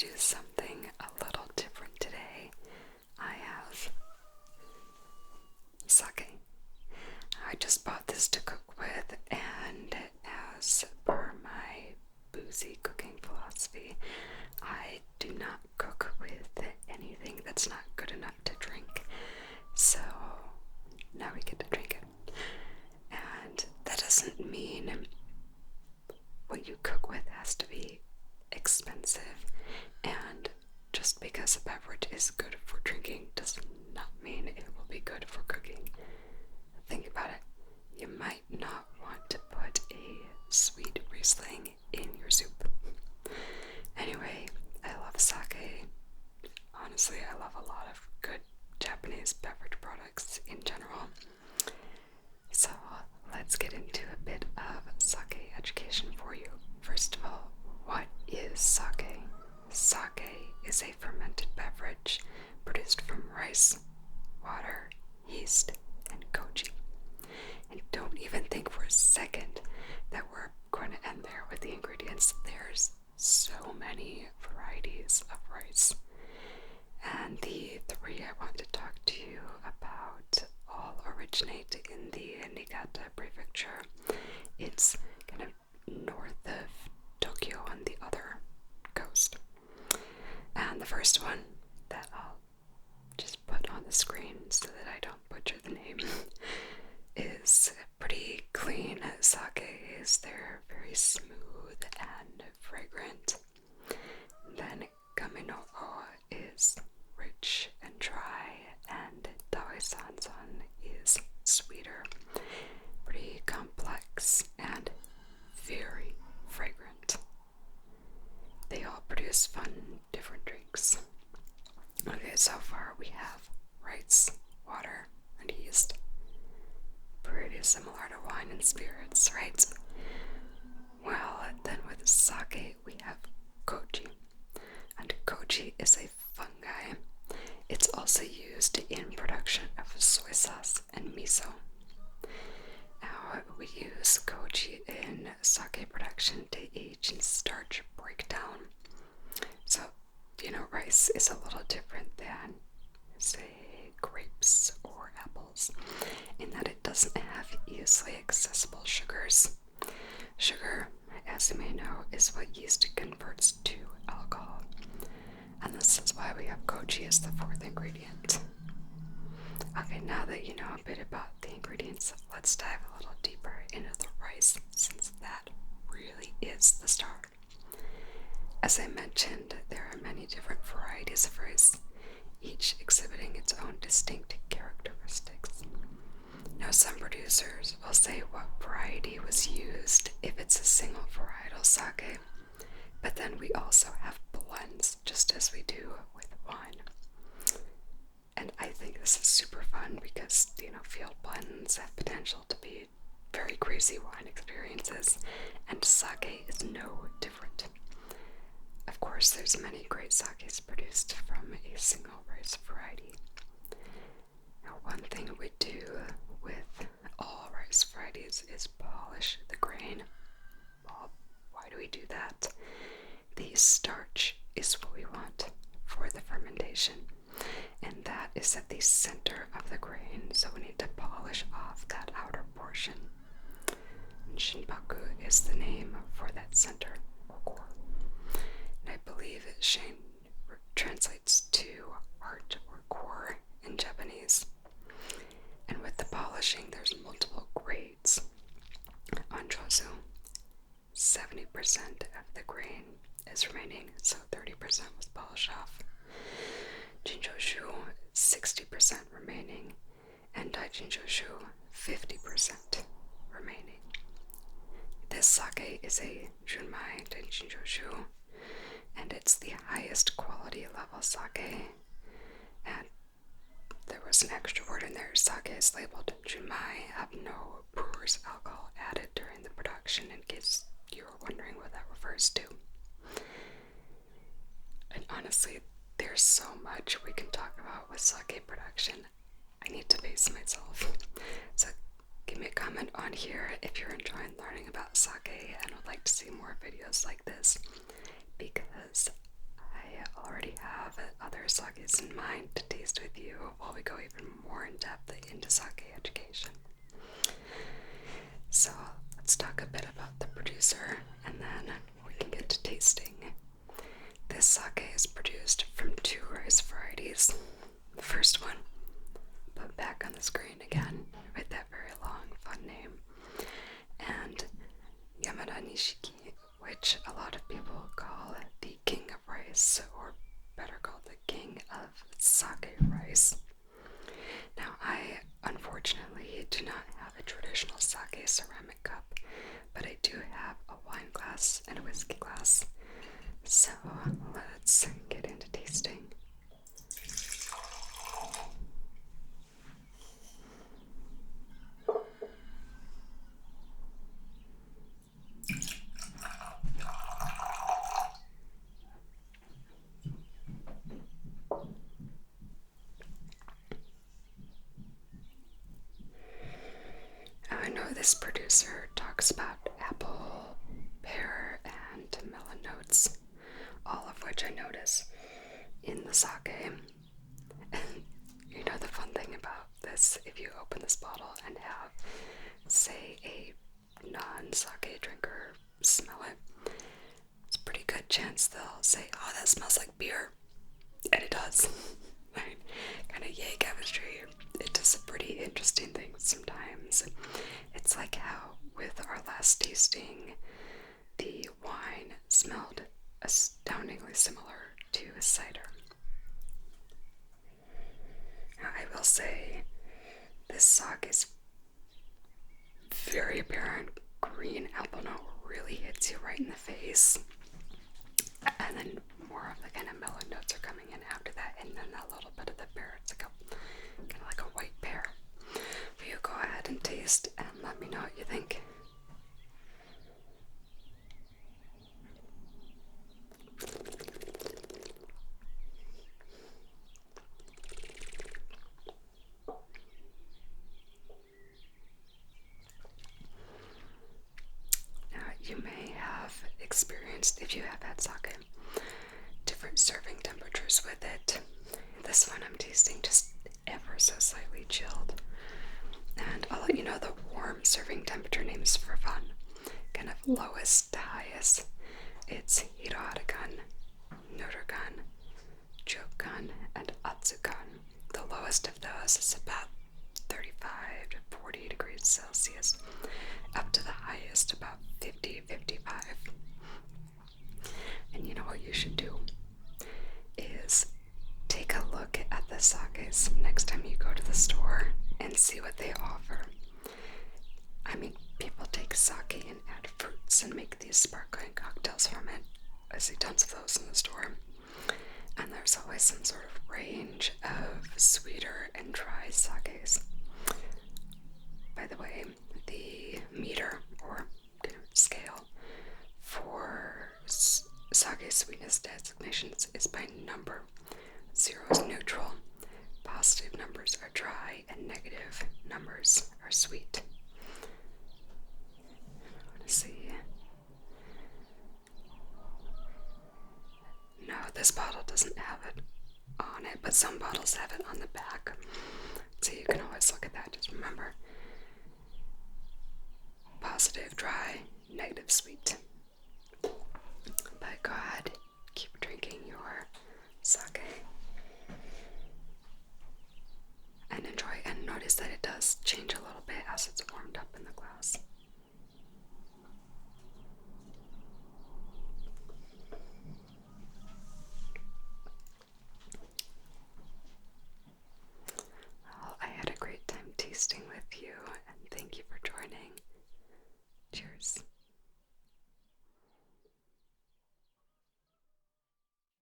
do something a little different today. I have sake. I just bought this to cook with, and as per my boozy cooking philosophy, I do not cook with anything that's not good enough to drink. So now we get to drink it. And that doesn't mean what you cook with has to be expensive, and just because a beverage is good for drinking does not mean it will be good for cooking. Think about it. You might not want to put a sweet Riesling in your soup. Anyway, I love sake. Honestly, I love a lot of good Japanese beverage products in general. So let's get into a bit of sake education for you. First of all, what is sake? Sake is a fermented beverage produced from rice, water, yeast, and koji. And don't even think for a second that we're going to end there with the ingredients. There's so many varieties of rice. And the three I want to talk to you about all originate in the Niigata prefecture. It's kind of north of Tokyo on the other coast. And the first one that I'll just put on the screen so that I don't butcher the name is pretty clean sakes. They're very smooth and fragrant. Then Gaminoo is rich and dry, and Daiginjo is sweeter, pretty complex, and very fragrant. They all produce fun, different drinks. Okay, so far we have rice, water, and yeast. Pretty similar to wine and spirits, right? Well, then with sake we have koji. And koji is a fungi. It's also used in production of soy sauce and miso. Now, we use koji in sake production to age in starch breakdown. So, rice is a little different than, say, grapes or apples, in that it doesn't have easily accessible sugars. Sugar, as you may know, is what yeast converts to alcohol. And this is why we have koji as the fourth ingredient. Okay, now that you know a bit about the ingredients, let's dive a little deeper into the rice, since that really is the star. As I mentioned, there are many different varieties of rice, each exhibiting its own distinct characteristics. Now, some producers will say what variety was used if it's a single varietal sake, but then we also have blends, just as we do with wine. And I think this is super fun because, field blends have potential to be very crazy wine experiences, and sake is no different. Of course, there's many great sakes produced from a single rice variety. Now, one thing we do with all rice varieties is polish the grain. Well, why do we do that? The starch is what we want for the fermentation, and that is at the center of the grain, so we need to polish off that outer portion. And shinpaku is the name for that center or core. And I believe shin translates to heart or core in Japanese. And with the polishing, there's multiple grades. On Josu, 70% of the grain is remaining, so 30% was polished off. Jinjoshu, 60% remaining, and Daiginjo, 50% remaining. This sake is a Junmai Daiginjo, and it's the highest quality level sake. And there was an extra word in there. Sake is labeled Junmai, have no brewer's alcohol added during the production, in case you were wondering what that refers to. And honestly, there's so much we can talk about with sake production. I need to pace myself. So give me a comment on here if you're enjoying learning about sake and would like to see more videos like this, because I already have other sakes in mind to taste with you while we go even more in depth into sake education. So let's talk a bit about the producer and then we can get to tasting. This sake is produced from 2 rice varieties. The first one, put back on the screen again with that very long, fun name, and Yamada Nishiki, which a lot of people call the king of rice, or better called the king of sake rice. Now, I unfortunately do not have a traditional sake ceramic cup, but I do have a wine glass and a whiskey glass. So let's get into tasting. I know this producer talks about apple, pear, and melon notes, all of which I notice in the sake. And you know the fun thing about this, if you open this bottle and have, say, a non-sake drinker smell it, it's a pretty good chance they'll say, oh, that smells like beer. And it does. Right? Kind of yay chemistry. It does a pretty interesting thing sometimes. It's like how with our last tasting, the wine smelled astoundingly similar to a cider. Now, I will say this sake is very apparent. Green apple note really hits you right in the face. And then more of the kind of melon notes are coming in after that, and then a little bit of the pear. It's like kind of like a white pear. Will you go ahead and taste and let me know what you think? Now, you may have experienced, if you have had sake, different serving temperatures with it. This one I'm tasting just ever so slightly chilled. And I'll let you know the warm serving temperature names for fun. Kind of lowest to highest. It's Hiroharakan, Nodokan, Jokan, and Atsukan. The lowest of those is about 35 to 40 degrees Celsius, up to the highest about 50, 55. And you know what you should do is take a look at the sakes next time you go to the store and see what they offer. I mean, people take sake and add fruits and make these sparkling cocktails from it. I see tons of those in the store. And there's always some sort of range of sweeter and dry sakes. By the way, the meter or scale for sake sweetness designations is by number. 0 is neutral, positive numbers are dry, and negative numbers are sweet. I want to see. No, this bottle doesn't have it on it, but some bottles have it on the back. So you can always look at that. Just remember, positive dry, negative sweet. But go ahead, keep drinking your sake and enjoy, and notice that it does change a little bit as it's warmed up in the glass. Well, I had a great time tasting with